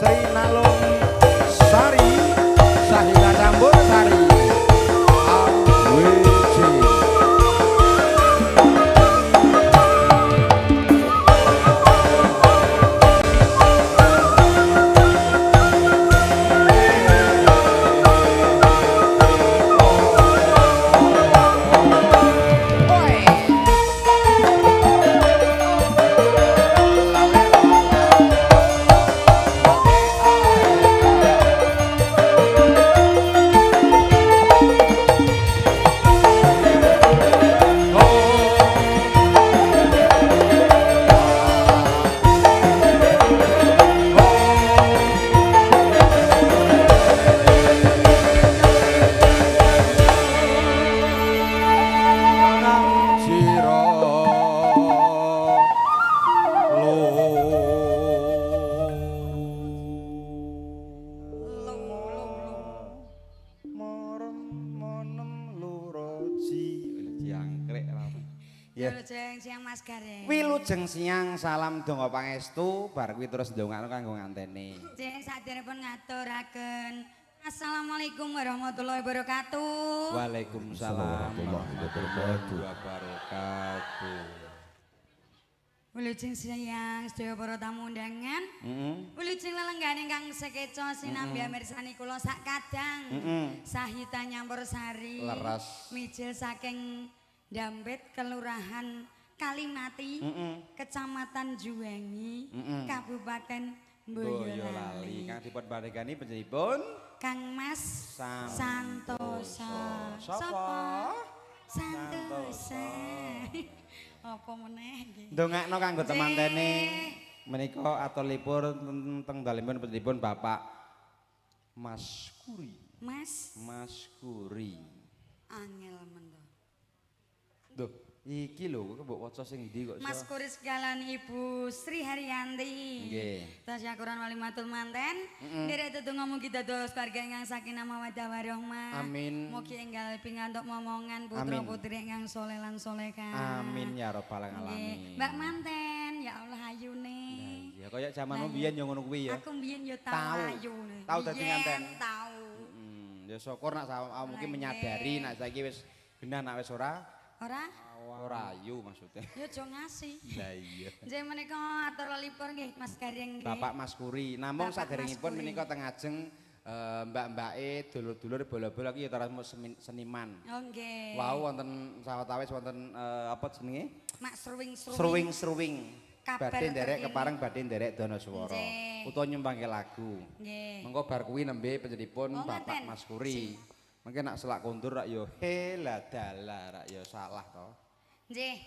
Sri Nalung Sari Sahila Campur Sari AWC. Wilujeng siang salam donga pangestu bar kuwi terus ndongakno kanggo nganteni. Jeng saderepun ngaturaken Assalamualaikum warahmatullahi wabarakatuh. Waalaikumsalam warahmatullahi wabarakatuh. Wilujeng siang sedaya para tamu undangan. Wilujeng lelenggan ingkang sekeca sinambi mirsani kula sak kadang. Sahita nyampur sari. Leres. Mijil saking Dampit Kelurahan Kalimati, Kecamatan Juwangi, Kabupaten Boyolali. Kang dipun paringani panjenenganipun Kang Mas Santosa. Sapa? Santosa. Apa meneh iki? Ndongakno kanggo temantene menika atulipur teng dalemipun panjenenganipun Bapak Mas Kuri. Mas Kuri. Angel men to. Duh, iki lho mbok waca sing ndi kok iso. Mas Kuri sekalan Ibu Sri Haryanti. Nggih. Tasyakuran walimatul manten. Nderek tetungga mugi dados keluarga ingkang sakinah mawaddah warahmah. Amin. Mugi enggal pingantuk momongan putra putri ingkang saleh lan salehah. Amin ya rabbal alamin. Mbak manten, ya Allah ayune. Ya kaya jamanmu biyen yo ngono kuwi ya. Aku biyen yo tau ayune. Tau dadi nganten. Tau. Ya syukur nak mungkin menyadari nak saiki wis genah nak wis ora. Ora ayu maksudnya. Ya aja ngasih. Lah iya. Nggih menika atur lelipur nggih Mas Gareng nggih. Bapak Mas Kuri. Namung saderengipun menika teng ajeng mbak-mbake dulur-dulur bola-bola iki ya seniman. Oh nggih. Wau wonten sawetawis wonten apa jenenge? Mak Sruwing-sruwing. Badhe nderek kepareng badhe nderek dana swara. Utawa nyembangke lagu. Nggih. Mengko bar kuwi nembe panjenenganipun Bapak Mas Kuri. Mungkin nak selak kondur rak yo hela dala rak yo salah to. Nggih.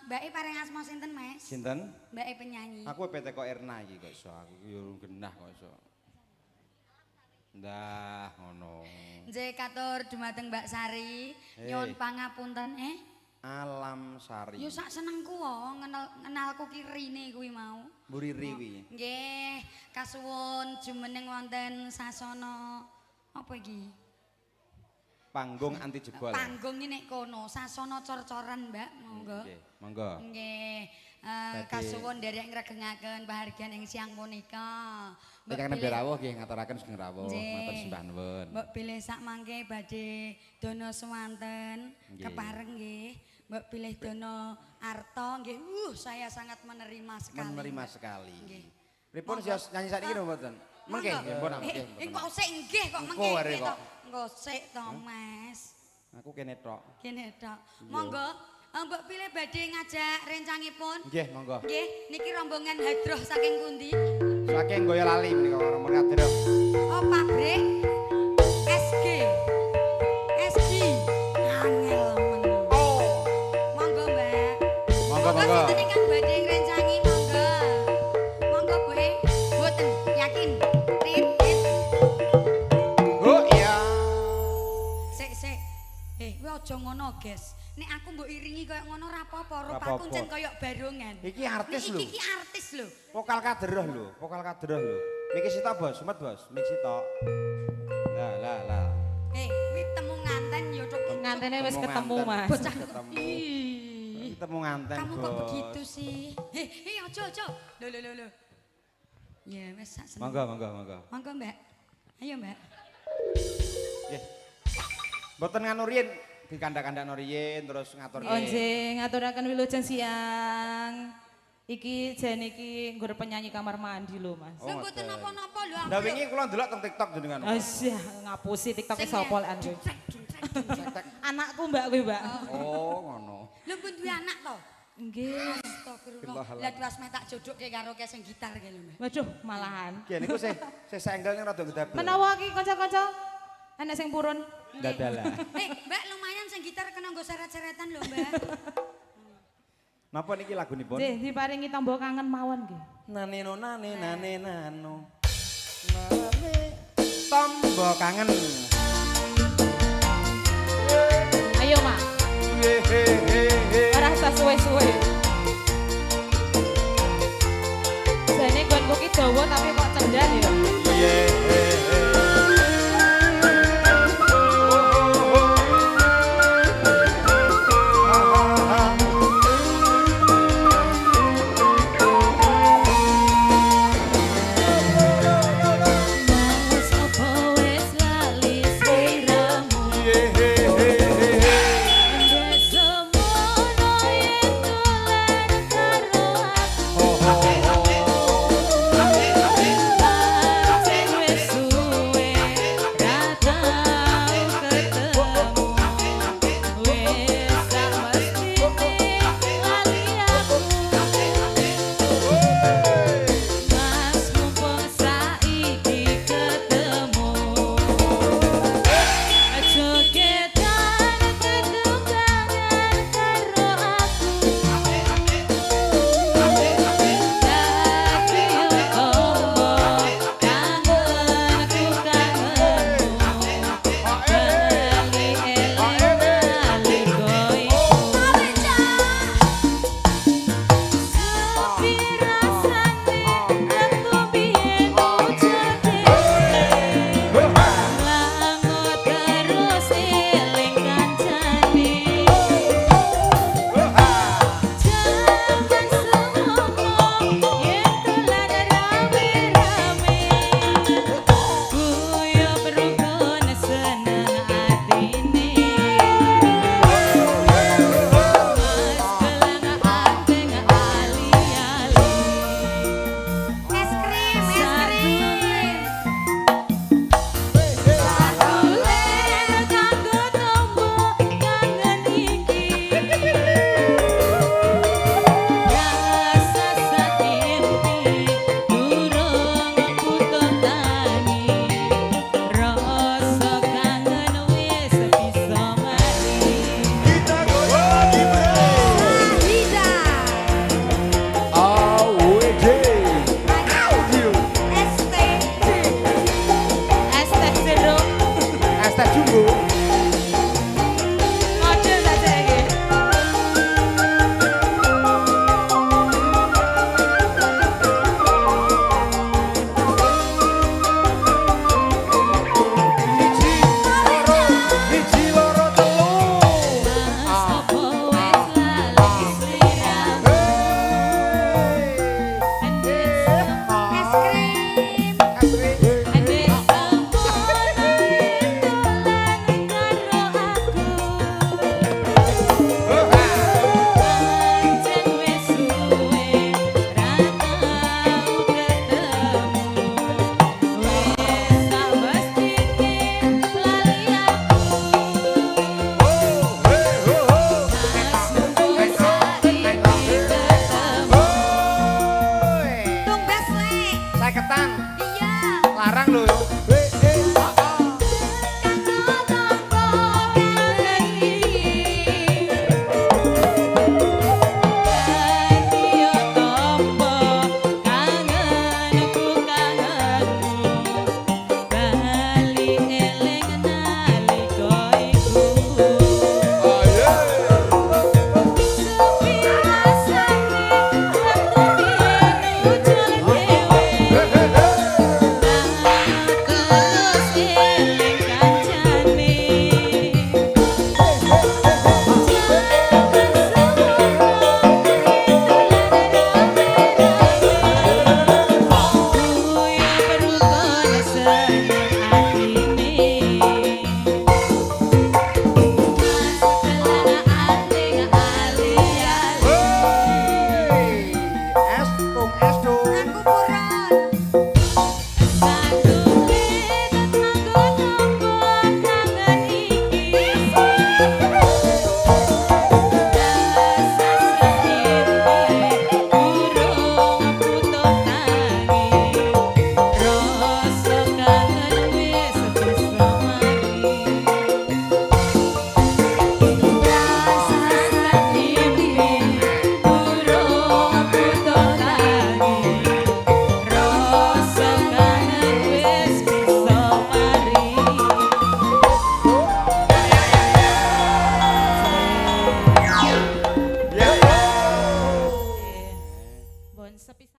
Mbake paring asma sinten, Mas? Sinten? Mbake penyanyi. Aku PT kok Erna iki kok iso. Aku yo genah kok iso. Ndah ngono. Nggih katur dumateng Mbak Sari. Nyuwun pangapunten Alam Sari. Yo sak senengku wae ngenalku ki rine kuwi mau. Mburi riwi. Nggih, kasuwun jumeneng wonten sasana apa iki? Panggung anti jebol. Panggung iki nek kono, sasana cor-coran, Mbak, monggo. Nggih, monggo. Nggih. Kasuwun nderek ngregengaken pahargyan ing siang punika. Ingkang nembe rawuh nggih ngaturaken sugeng rawuh, matur sembah nuwun. Mbok pilih sak mangke badhe dana swanten kepareng nggih. Mbok pilih dana arta nggih. Saya sangat menerima sekali. Menerima sekali. Nggih. Pripun sios nyanyi sakniki napa mboten? Mengke nggih pun nggih. Kok sik nggih kok mengke to. Engko sik to, Mas. Aku kene tok. Kene tok. Monggo mbok pilih badhe ngajak rencangipun. Nggih, monggo. Nggih, niki rombongan hadroh saking pundi? Saking Boyolali menika rombongan hadroh. Oh, pabrik SG. SG. Angel men. Oh. Monggo, Mbak. Monggo, monggo. Sinten ingkang badhe ngrencangi monggo. Monggo, Bu. Mboten yakin. Tit. Oh, iya. Sik. Kuwi aja ngono, Guys. Nek aku mbok iringi koyo ngono ora apa-apa, rupaku ncen koyo barongan. Iki artis lho. Iki artis lho. Vokal kadroh lho. Miki sitok, Bos, sumet, Bos. Mik sitok. Lah. Kuwi temu nganten ya tok. Ngantene wis ketemu, Mas. Bocah ketemu. Ketemu nganten, Kamu Bos. kok begitu sih? Aja. Lho. Ya wis sak seneng. Monggo, monggo, monggo. Monggo, Mbak. Ayo, Mbak. Nggih. Mboten nganu riyin, dikandak-kandakno riyin terus ngatur Oh nggih, ngaturaken wilujeng siang. Iki jen iki nggur penyanyi kamar mandi lho, Mas. Lho mboten napa-napa lho. Lah wingi kula ndelok teng TikTok jenengan. Asyah, ngapusi TikTok sapa lan kowe. Tek-tek. Anakku Mbak kowe, Mbak. Oh, ngono. Lho pun duwe anak to? Nggih. Astagfirullah. Lah duas metak jodoke karo ke sing gitar ki lho, Mbak. Waduh, malahan. Ki niku sih senggel ning rada gedabel. Menawa iki kanca-kanca enek sing purun. Dadalah. Mbak lumayan sing gitar kena nggo seret-seretan lho, Mbak. Napa niki lagunipun? Nggih, diparingi tamba kangen mawon nggih. Naneno nane nane nano. Nane tombo kangen. Ayo, Mak. He he he he. Ora usah suwe-suwe. Jane nggonku ki dawa tapi kok